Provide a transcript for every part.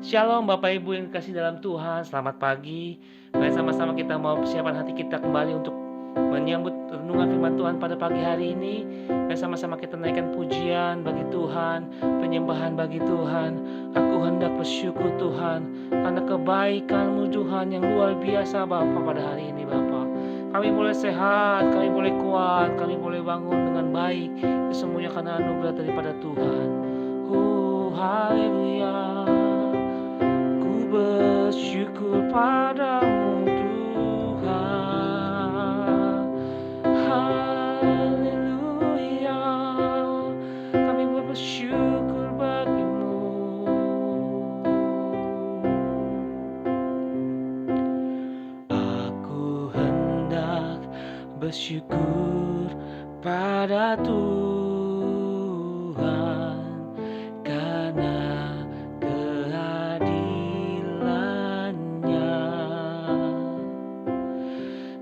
Shalom Bapak Ibu yang dikasih dalam Tuhan, selamat pagi. Mari sama-sama kita mau persiapan hati kita kembali untuk menyambut renungan firman Tuhan pada pagi hari ini. Mari sama-sama kita naikkan pujian bagi Tuhan, penyembahan bagi Tuhan. Aku hendak bersyukur Tuhan, karena kebaikan-Mu Tuhan yang luar biasa Bapa pada hari ini Bapa. Kami boleh sehat, kami boleh kuat, kami boleh bangun dengan baik. Itu semuanya karena anugerah daripada Tuhan. Haleluya. Bersyukur padamu Tuhan. Haleluya. Kami bersyukur bagimu. Aku hendak bersyukur pada Tuhan karena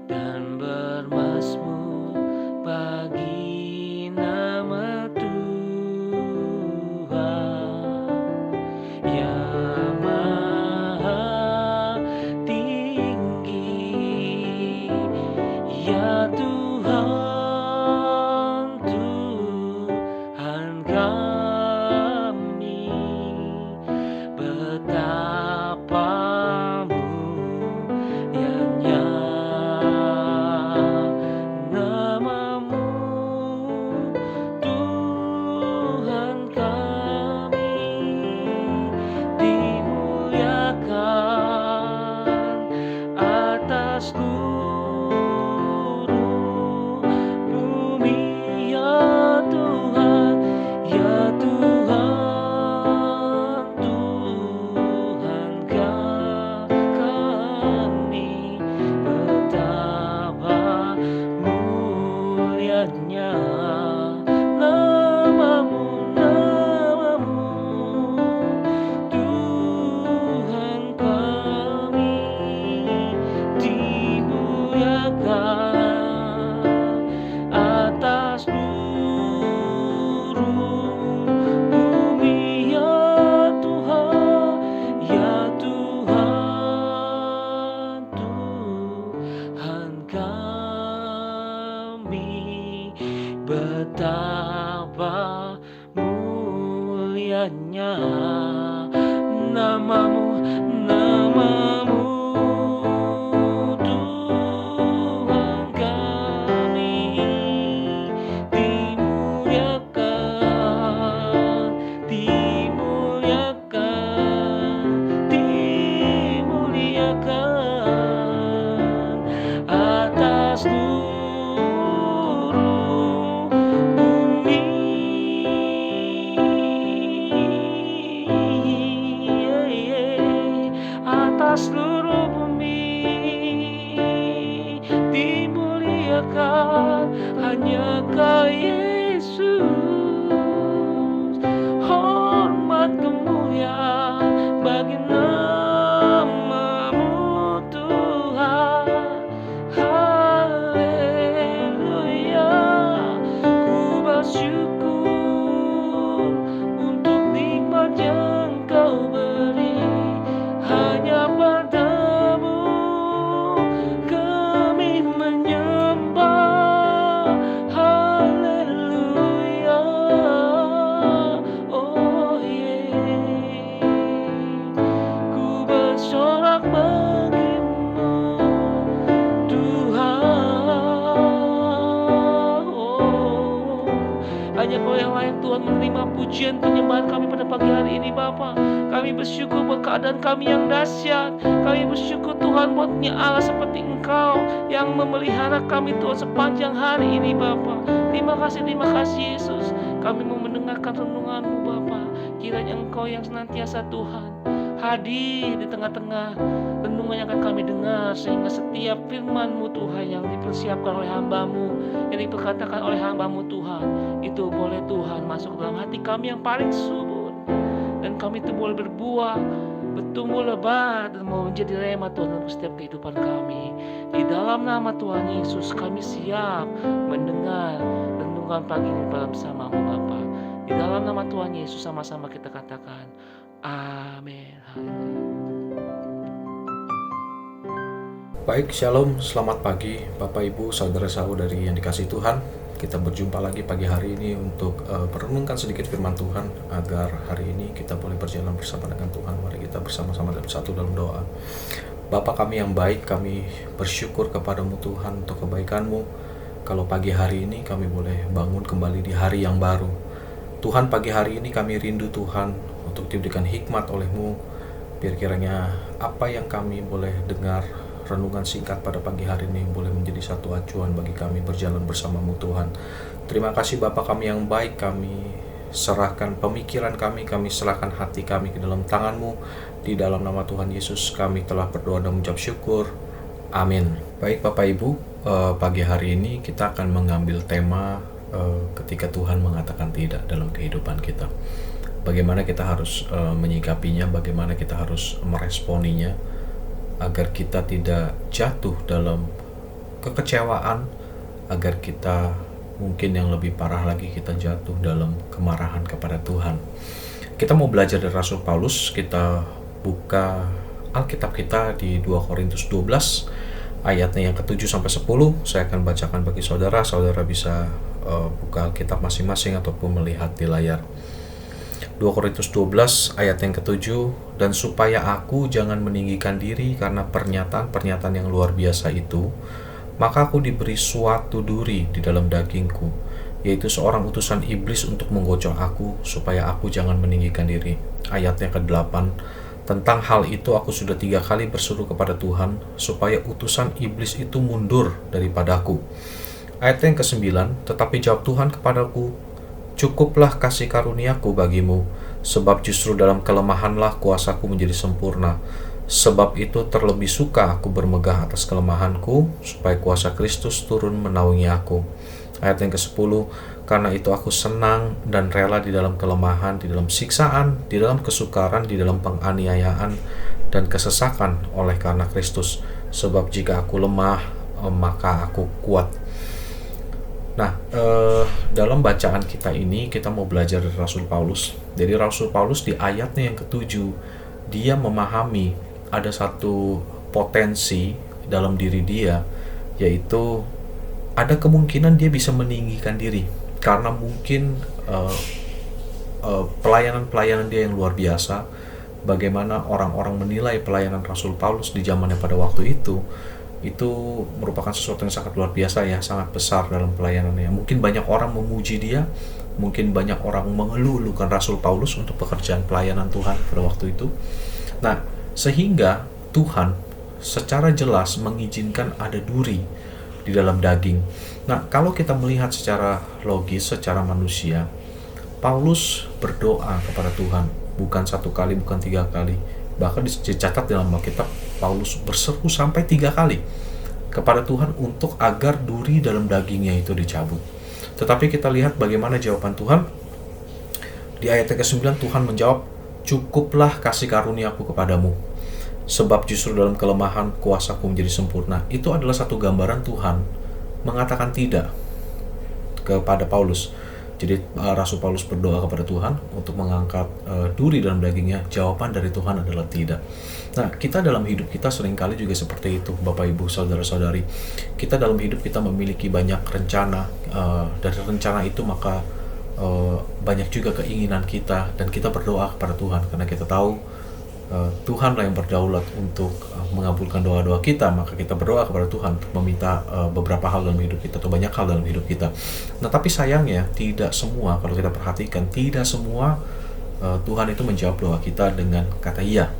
dan bermazmur bagi nama Tuhan yang maha tinggi. Ya Tuhan, Tuhan kami, betapa mulianya namamu, Tuhan kami, dimuliakan atas seluruh bumi. Ya Tuhan, ya Tuhan, Tuhan kami, betapa mulianya namamu, namamu, Tuhan kami, dimuliakan atas seluruh bumi. Ya Tuhan, ya Tuhan, Tuhan kami, betapa mulianya namamu, namamu, Tuhan kami, dimuliakan, dimuliakan, dimuliakan atas seluruh bumi. Atas seluruh bumi dimuliakan hanya Kau Yesus. Hormat kemuliaan bagi namamu Tuhan. Haleluya. Ku bersyukur untuk nikmat yang Kau beri. Hanya padamu kami menyembah. Haleluya. Oh yeah. Ku bersorak bagimu Tuhan. Oh, hanya Kau yang layak Tuhan menerima pujian penyembahan kami pada pagi hari ini Bapa. Kami bersyukur buat keadaan kami yang dahsyat. Kami bersyukur Tuhan buat punya Allah seperti Engkau yang memelihara kami Tuhan sepanjang hari ini Bapa. Terima kasih Yesus. Kami mau mendengarkan renungan-Mu Bapa. Kiranya Engkau yang senantiasa Tuhan hadir di tengah-tengah renungan yang akan kami dengar, sehingga setiap firman-Mu Tuhan yang dipersiapkan oleh hamba-Mu, yang diperkatakan oleh hamba-Mu Tuhan, itu boleh Tuhan masuk dalam hati kami yang paling subur, dan kami itu boleh berbuah, bertumbuh lebat, dan mau menjadi rema Tuhan untuk setiap kehidupan kami. Di dalam nama Tuhan Yesus kami siap mendengar renungan pagi ini bersama-Mu Bapa. Di dalam nama Tuhan Yesus sama-sama kita katakan Amin. Haleluya. Baik, shalom, selamat pagi Bapak Ibu, saudara-saudari yang dikasihi Tuhan. Kita berjumpa lagi pagi hari ini untuk merenungkan sedikit firman Tuhan, agar hari ini kita boleh berjalan bersama dengan Tuhan. Mari kita bersama-sama bersatu dalam doa. Bapa kami yang baik, kami bersyukur kepadamu Tuhan untuk kebaikan-Mu. Kalau pagi hari ini kami boleh bangun kembali di hari yang baru. Tuhan, pagi hari ini kami rindu Tuhan untuk diberikan hikmat oleh-Mu. Biar kiranya apa yang kami boleh dengar, renungan singkat pada pagi hari ini boleh menjadi satu acuan bagi kami berjalan bersama-Mu Tuhan. Terima kasih Bapa kami yang baik, kami serahkan pemikiran kami serahkan hati kami ke dalam tangan-Mu. Di dalam nama Tuhan Yesus kami telah berdoa dan mengucap syukur. Amin. Baik Bapak Ibu, pagi hari ini kita akan mengambil tema ketika Tuhan mengatakan tidak dalam kehidupan kita. Bagaimana kita harus menyikapinya, bagaimana kita harus meresponinya, agar kita tidak jatuh dalam kekecewaan, agar kita mungkin yang lebih parah lagi kita jatuh dalam kemarahan kepada Tuhan. Kita mau belajar dari Rasul Paulus. Kita buka Alkitab kita di 2 Korintus 12 ayatnya yang ke-7 sampai 10. Saya akan bacakan bagi saudara. Saudara bisa buka Alkitab masing-masing ataupun melihat di layar. 2 Korintus 12 ayat yang ke-7, dan supaya aku jangan meninggikan diri karena pernyataan-pernyataan yang luar biasa itu, maka aku diberi suatu duri di dalam dagingku, yaitu seorang utusan iblis untuk menggocok aku, supaya aku jangan meninggikan diri. Ayat yang ke-8, tentang hal itu aku sudah 3 kali berseru kepada Tuhan, supaya utusan iblis itu mundur daripadaku. Ayat yang ke-9, tetapi jawab Tuhan kepadaku, cukuplah kasih karuniaku bagimu, sebab justru dalam kelemahanlah kuasaku menjadi sempurna. Sebab itu terlebih suka aku bermegah atas kelemahanku, supaya kuasa Kristus turun menaungi aku. Ayat yang ke-10, karena itu aku senang dan rela di dalam kelemahan, di dalam siksaan, di dalam kesukaran, di dalam penganiayaan, dan kesesakan oleh karena Kristus. Sebab jika aku lemah, maka aku kuat. Nah, dalam bacaan kita ini kita mau belajar dari Rasul Paulus. Jadi Rasul Paulus di ayatnya yang ke-7, dia memahami ada satu potensi dalam diri dia, yaitu ada kemungkinan dia bisa meninggikan diri karena mungkin pelayanan-pelayanan dia yang luar biasa. Bagaimana orang-orang menilai pelayanan Rasul Paulus di zamannya pada waktu itu merupakan sesuatu yang sangat luar biasa ya, sangat besar dalam pelayanannya. Mungkin banyak orang memuji dia, mungkin banyak orang mengeluh-elukan Rasul Paulus untuk pekerjaan pelayanan Tuhan pada waktu itu. Nah, sehingga Tuhan secara jelas mengizinkan ada duri di dalam daging. Nah, kalau kita melihat secara logis, secara manusia, Paulus berdoa kepada Tuhan bukan 1 kali, bukan 3 kali. Bahkan dicatat dalam Alkitab, Paulus berseru sampai 3 kali kepada Tuhan untuk agar duri dalam dagingnya itu dicabut. Tetapi kita lihat bagaimana jawaban Tuhan. Di ayat ke-9 Tuhan menjawab, cukuplah kasih karuniaku kepadamu, sebab justru dalam kelemahan kuasaku menjadi sempurna. Itu adalah satu gambaran Tuhan mengatakan tidak kepada Paulus. Jadi Rasul Paulus berdoa kepada Tuhan untuk mengangkat duri dalam dagingnya. Jawaban dari Tuhan adalah tidak. Nah, kita dalam hidup kita seringkali juga seperti itu, Bapak Ibu, saudara-saudari. Kita dalam hidup kita memiliki banyak rencana. Dari rencana itu maka banyak juga keinginan kita, dan kita berdoa kepada Tuhan karena kita tahu Tuhanlah yang berdaulat untuk mengabulkan doa-doa kita. Maka kita berdoa kepada Tuhan untuk meminta beberapa hal dalam hidup kita atau banyak hal dalam hidup kita. Nah, tapi sayangnya tidak semua, kalau kita perhatikan, tidak semua Tuhan itu menjawab doa kita dengan kata iya.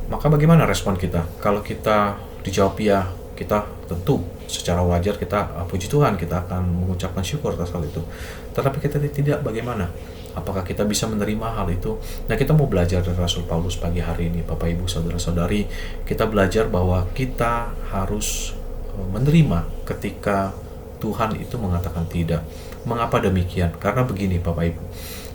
Maka bagaimana respon kita? Kalau kita dijawab iya, kita tentu secara wajar kita puji Tuhan, kita akan mengucapkan syukur atas hal itu. Tetapi kita tidak, bagaimana? Apakah kita bisa menerima hal itu? Nah, kita mau belajar dari Rasul Paulus pagi hari ini, Bapak Ibu saudara-saudari. Kita belajar bahwa kita harus menerima ketika Tuhan itu mengatakan tidak. Mengapa demikian? Karena begini Bapak Ibu,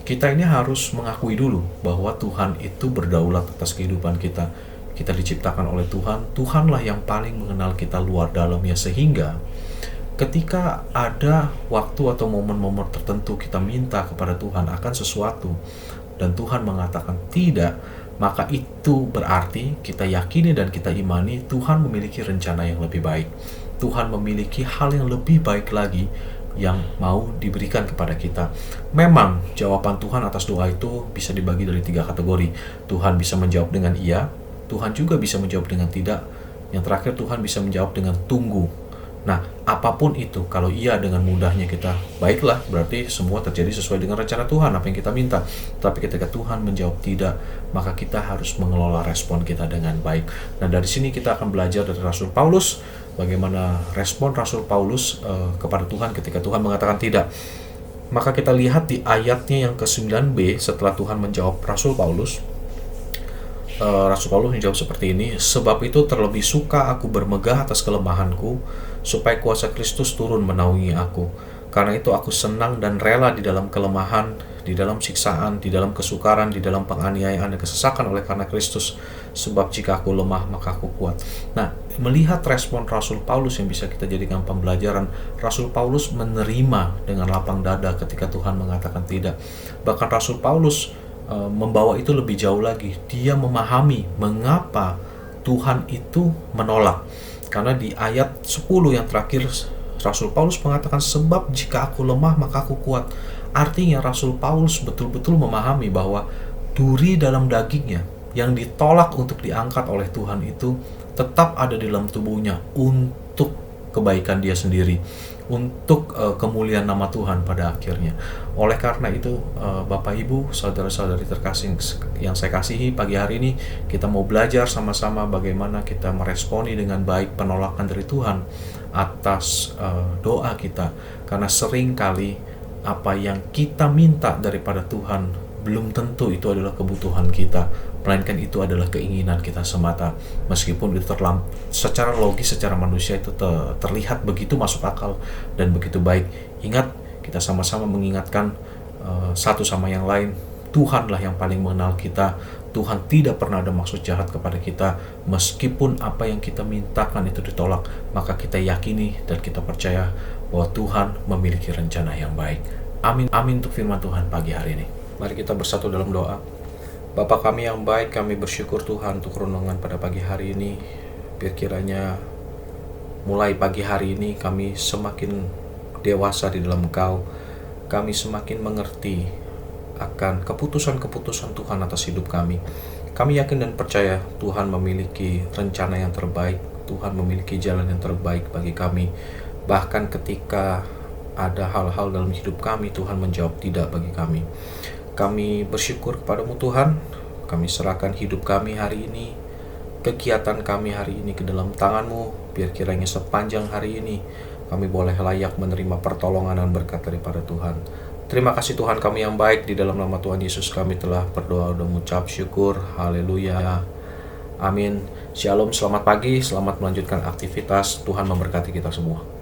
kita ini harus mengakui dulu bahwa Tuhan itu berdaulat atas kehidupan kita. Kita diciptakan oleh Tuhan, Tuhanlah yang paling mengenal kita luar dalamnya, sehingga ketika ada waktu atau momen-momen tertentu kita minta kepada Tuhan akan sesuatu, dan Tuhan mengatakan tidak, maka itu berarti kita yakini dan kita imani Tuhan memiliki rencana yang lebih baik. Tuhan memiliki hal yang lebih baik lagi yang mau diberikan kepada kita. Memang jawaban Tuhan atas doa itu bisa dibagi dari 3 kategori. Tuhan bisa menjawab dengan iya, Tuhan juga bisa menjawab dengan tidak. Yang terakhir, Tuhan bisa menjawab dengan tunggu. Nah, apapun itu, kalau iya dengan mudahnya kita, baiklah, berarti semua terjadi sesuai dengan rencana Tuhan, apa yang kita minta. Tapi ketika Tuhan menjawab tidak, maka kita harus mengelola respon kita dengan baik. Nah, dari sini kita akan belajar dari Rasul Paulus, bagaimana respon Rasul Paulus kepada Tuhan ketika Tuhan mengatakan tidak. Maka kita lihat di ayatnya yang ke-9b, setelah Tuhan menjawab Rasul Paulus, Rasul Paulus menjawab seperti ini, sebab itu terlebih suka aku bermegah atas kelemahanku, supaya kuasa Kristus turun menaungi aku. Karena itu aku senang dan rela di dalam kelemahan, di dalam siksaan, di dalam kesukaran, di dalam penganiayaan dan kesesakan oleh karena Kristus. Sebab jika aku lemah, maka aku kuat. Nah, melihat respon Rasul Paulus yang bisa kita jadikan pembelajaran, Rasul Paulus menerima dengan lapang dada ketika Tuhan mengatakan tidak. Bahkan Rasul Paulus membawa itu lebih jauh lagi. Dia memahami mengapa Tuhan itu menolak. Karena di ayat 10 yang terakhir, Rasul Paulus mengatakan, sebab jika aku lemah maka aku kuat. Artinya Rasul Paulus betul-betul memahami bahwa duri dalam dagingnya yang ditolak untuk diangkat oleh Tuhan itu tetap ada di dalam tubuhnya untuk kebaikan dia sendiri, untuk kemuliaan nama Tuhan pada akhirnya. Oleh karena itu, Bapak Ibu, saudara-saudari terkasih yang saya kasihi, pagi hari ini kita mau belajar sama-sama bagaimana kita meresponi dengan baik penolakan dari Tuhan atas doa kita. Karena sering kali apa yang kita minta daripada Tuhan belum tentu itu adalah kebutuhan kita, melainkan itu adalah keinginan kita semata. Meskipun itu secara logis, secara manusia itu terlihat begitu masuk akal dan begitu baik. Ingat, kita sama-sama mengingatkan satu sama yang lain, Tuhanlah yang paling mengenal kita. Tuhan tidak pernah ada maksud jahat kepada kita. Meskipun apa yang kita mintakan itu ditolak, maka kita yakini dan kita percaya bahwa Tuhan memiliki rencana yang baik. Amin, amin untuk firman Tuhan pagi hari ini. Mari kita bersatu dalam doa. Bapa kami yang baik, kami bersyukur Tuhan untuk renungan pada pagi hari ini. Biar kiranya mulai pagi hari ini kami semakin dewasa di dalam Engkau. Kami semakin mengerti akan keputusan-keputusan Tuhan atas hidup kami. Kami yakin dan percaya Tuhan memiliki rencana yang terbaik. Tuhan memiliki jalan yang terbaik bagi kami. Bahkan ketika ada hal-hal dalam hidup kami, Tuhan menjawab tidak bagi kami. Kami bersyukur kepadamu Tuhan. Kami serahkan hidup kami hari ini, kegiatan kami hari ini ke dalam tangan-Mu. Biar kiranya sepanjang hari ini kami boleh layak menerima pertolongan dan berkat daripada Tuhan. Terima kasih Tuhan kami yang baik, di dalam nama Tuhan Yesus kami telah berdoa dan mengucap syukur. Haleluya. Amin. Shalom, selamat pagi, selamat melanjutkan aktivitas. Tuhan memberkati kita semua.